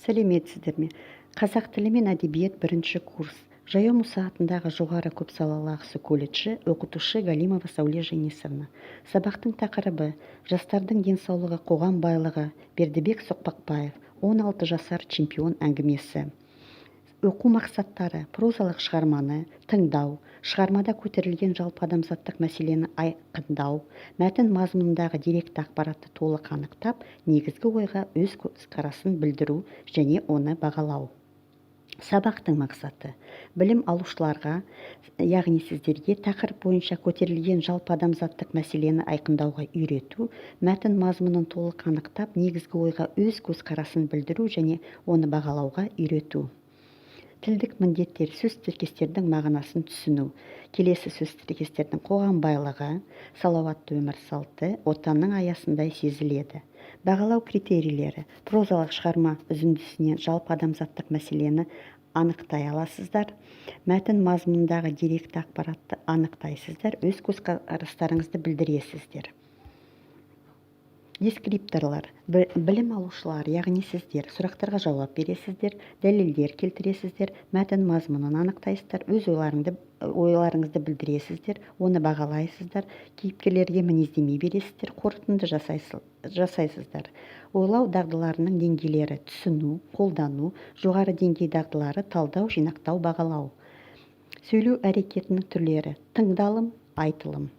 Сәлеметсіздер ме? Қазақ тілі мен әдебиет бірінші курс. Жаяу Мұса атындағы жоғары көпсалалы Ақсу колледжі оқытушы Галимова Сауле Женисовна. Сабақтың тақырыбы жастардың денсаулығы қоғам байлығы. Бердібек Соқпақбаев, 16 жасар чемпион әңгімесі. Оқу мақсаттары: прозалық шығарманы тыңдау, шығармада көтерілген жалпы адамзаттық мәселені айқындау, мәтін мазмұнындағы деректі ақпаратты толық анықтап, негізгі ойға өз көзқарасын білдіру және оны бағалау. Сабақтың мақсаты: білім алушыларға, яғни сіздерге тақырып бойынша көтерілген жалпы адамзаттық мәселені айқындауға үйрету, мәтін мазмұнын толық анықтап, негізгі ойға өз көзқарасын білдіру және оны бағалауға үйрету. Тілдік міндеттер: сөз тіркестердің мағынасын түсіну. Келесі сөз тіркестердің қоғам байлығы, салауатты өмір салты отанның аясындай сезіледі. Бағалау критерийлері: прозалық шығарма үзіндісінен жалпы адамзаттық мәселені анықтай аласыздар. Мәтін мазмұнындағы деректі ақпаратты анықтайсыздар, өз көзқарастарыңызды білдіресіздер. Дескрипторлар: білім алушылар, яғни сіздер сұрақтарға жауап бересіздер, дәлелдер келтіресіздер, мәтін мазмұнын анықтайсыздар, өз ойларыңызды білдіресіздер, оны бағалайсыздар, кейіпкерлерге мінездеме бересіздер, қорытынды жасайсыздар. Ойлау дағдыларының деңгейлері: түсіну, қолдану, жоғары деңгей дағдылары: талдау, жинақтау, бағалау. Сөйлеу әрекетінің түрлері: тыңдалым, айтылым.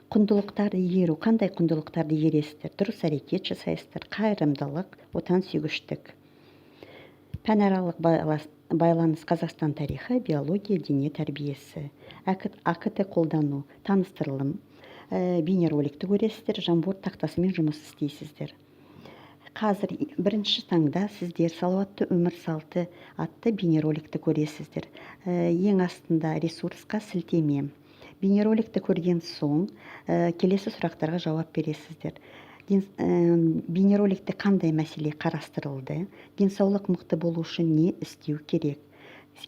Құндылықтарды игеру: қандай құндылықтарды игересіздер? Дұрыс әрекет жасайсыздар, қайырымдылық, отансүйгіштік. Пәнаралық байланыс: Қазақстан тарихы, биология, дене тәрбиесі. АКТ қолдану: таныстырылым, бейнероликті көресіздер, Jamboard тақтасымен жұмыс істейсіздер. Қазір бірінші таңда сіздер салауатты өмір салты атты бейнероликті көресіздер. Ең астында ресурсқа сілтеме. Бейнероликті көрген соң келесі сұрақтарға жауап бересіздер. Бейнероликте қандай мәселе қарастырылды? Денсаулық мықты болу үшін не істеу керек?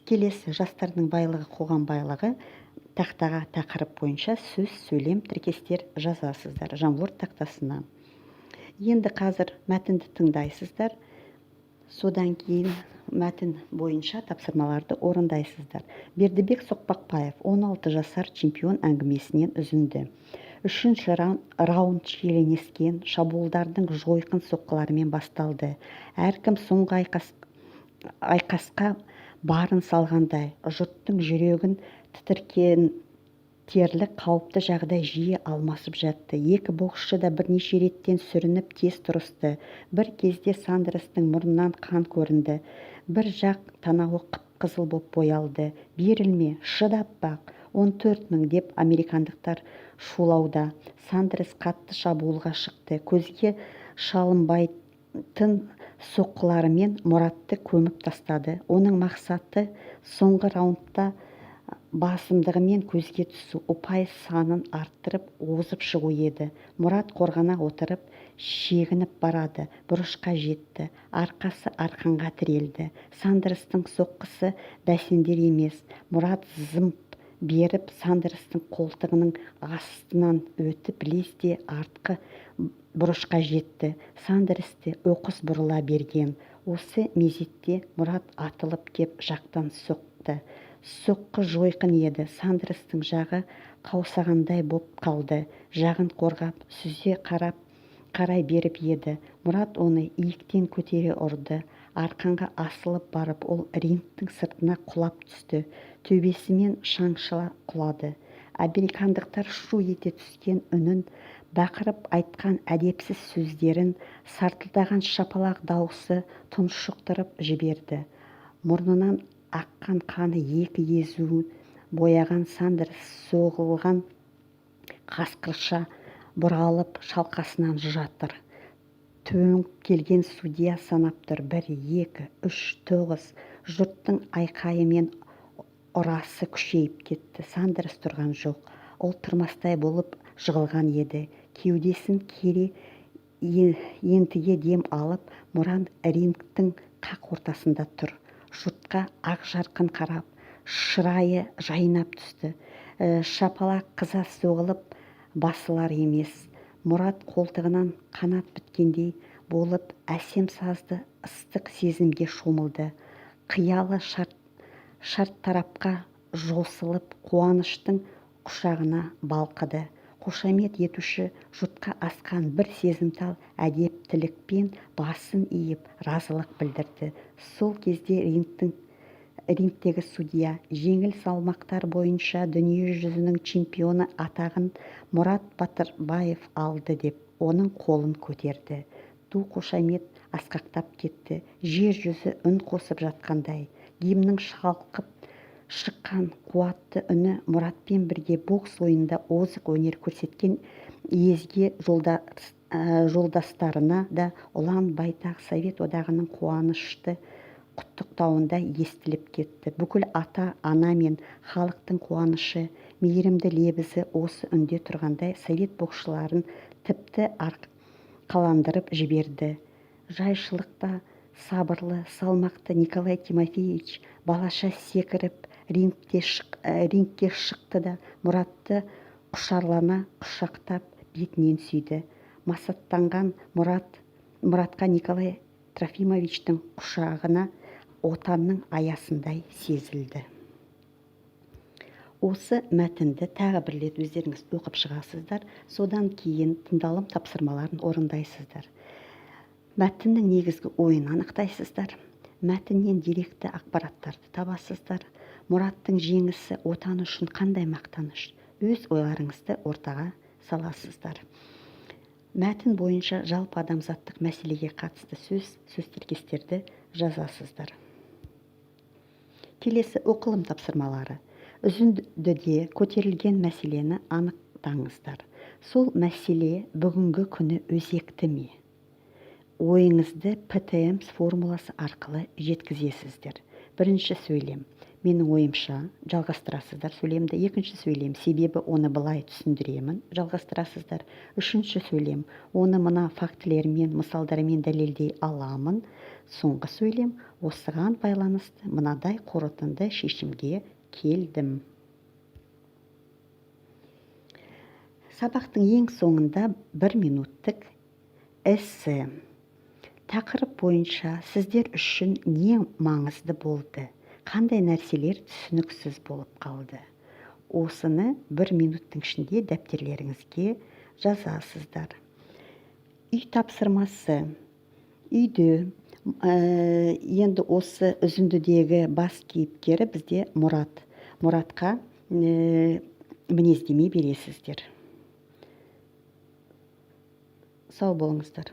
Келесі жастардың байлығы, қоғам байлығы тақтаға тақырып бойынша сөз, сөйлем, тіркестер жазасыздар Jamboard тақтасына. Енді қазір мәтінді тыңдайсыздар, содан кейін мәтін бойынша тапсырмаларды орындайсыздар. Бердібек Соқпақбаев, 16 жасар чемпион әңгімесінен үзінді. Үшінші раунд шиеленіскен шабуылдардың жойқын соққыларымен басталды. Әркім соңғы айқасқа барын салғандай, жұрттың жүрегін тітіркен терлік қауіпті жағдай жиі алмасып жатты. Екі боксшы да бірнеше реттен сүрініп тез тұрысты. Бір кезде Сандрестің мұрнынан қан көрінді. Бір жақ танауы қып-қызыл боп боялды. Берілме, шыдап бақ, 14 000 деп американдықтар шулауда. Сандрес қатты шабуылға шықты. Көзге шалынбайтын соққыларымен Мұратты көміп тастады. Оның мақсаты соңғы раундта басымдығымен көзге түсу, ұпай санын арттырып, озып шығу еді. Мұрат қорғана отырып, шегініп барады, бұрышқа жетті, арқасы арқанға тірелді. Сандрестің соққысы бәсеңдер емес. Мұрат зымп беріп, Сандрестің қолтығының астынан өтіп, лезде артқы бұрышқа жетті. Сандресте оқыс бұрыла берген. Осы мезетте Мұрат атылып кеп жақтан соқты. Соққы жойқын еді. Сандрестің жағы қаусағандай боп қалды. Жағын қорғап, сүзе қарай беріп еді. Мұрат оны иектен көтере ұрды. Арқанға асылып барып, ол рингтің сыртына құлап түсті. Төбесімен шаншыла құлады. Американдықтар шу ете түскен үнін, бақырып айтқан әдепсіз сөздерін, сартылдаған шапалақ дауысы тұншықтырып жіберді. Мұрнынан аққан қаны екі езуін бояған. Сандрес соғылған қасқырша бұралып шалқасынан жатыр. Төніп келген судья санап тұр: 1, 2, 3, 9. Жұрттың айқайымен ұрасы күшейіп кетті. Сандрес тұрған жоқ. Ол тұрмастай болып жығылған еді. Кеудесін кере ентіге дем алып, Мұрат рингтің қақ ортасында тұр. Жұртқа ақ жарқын қарап, шырайы жайнап түсті. Шапалақ қыза соғылып басылар емес. Мұрат қолтығынан қанат біткендей болып әсем сазды ыстық сезімге шомылды. Қиялы шартарапқа жосылып қуаныштың құшағына балқыды. Қошамет етуші жұртқа асқан бір сезімтал әдептілікпен басын иіп разылық білдірді. Сол кезде рингтегі судья жеңіл салмақтар бойынша дүние жүзінің чемпионы атағын Мұрат Батырбаев алды деп оның қолын көтерді. Ду қошамет асқақтап кетті. Жер жүзі үн қосып жатқандай. Гимнің шалқып шыққан қуатты үні Мұратпен бірге бокс ойында озық өнер көрсеткен езге жолдастарына да ұлан байтақ Совет одағының қуанышты құттықтауында естіліп кетті. Бүкіл ата-ана мен халықтың қуанышы, мейірімді лебізі осы үнде тұрғандай Совет боксшыларын тіпті қаландырып жіберді. Жайшылықта сабырлы, салмақты Николай Тимофеевич балаша секіріп рингке шықты да Мұратты құшарлана құшақтап бетінен сүйді. Масаттанған Мұратқа Николай Трофимовичтің құшағына отанның аясындай сезілді. Осы мәтінді тағы бір рет өздеріңіз оқып шығасыздар, содан кейін тыңдалым тапсырмаларын орындайсыздар. Мәтіннің негізгі ойын анықтайсыздар. Мәтіннен деректі ақпараттарды табасыздар. Мұраттың жеңісі отан үшін қандай мақтаныш, өз ойларыңызды ортаға саласыздар. Мәтін бойынша жалпы адамзаттық мәселеге қатысты сөз тіркестерді жазасыздар. Келесі оқылым тапсырмалары. Үзіндіде көтерілген мәселені анықтаңыздар. Сол мәселе бүгінгі күні өзекті ме? Ойыңызды ПТМ формуласы арқылы жеткізесіздер. Бірінші сөйлем. Менің ойымша, жалғастырасыздар сөйлемді. Екінші сөйлем. Себебі оны былай түсіндіремін, жалғастырасыздар. Үшінші сөйлем. Оны мына фактілермен, мысалдармен дәлелдей аламын. Соңғы сөйлем. Осыған байланысты мынадай қорытынды шешімге келдім. Сабақтың ең соңында 1 минуттық эссе. Тақырып бойынша сіздер үшін не маңызды болды? Қандай нәрселер түсініксіз болып қалды? Осыны 1 минуттың ішінде дәптерлеріңізге жазасыздар. Үй тапсырмасы. Үйде енді осы үзіндідегі бас кейіпкері бізде Мұрат. Мұратқа мінездеме бересіздер. Сау болыңыздар.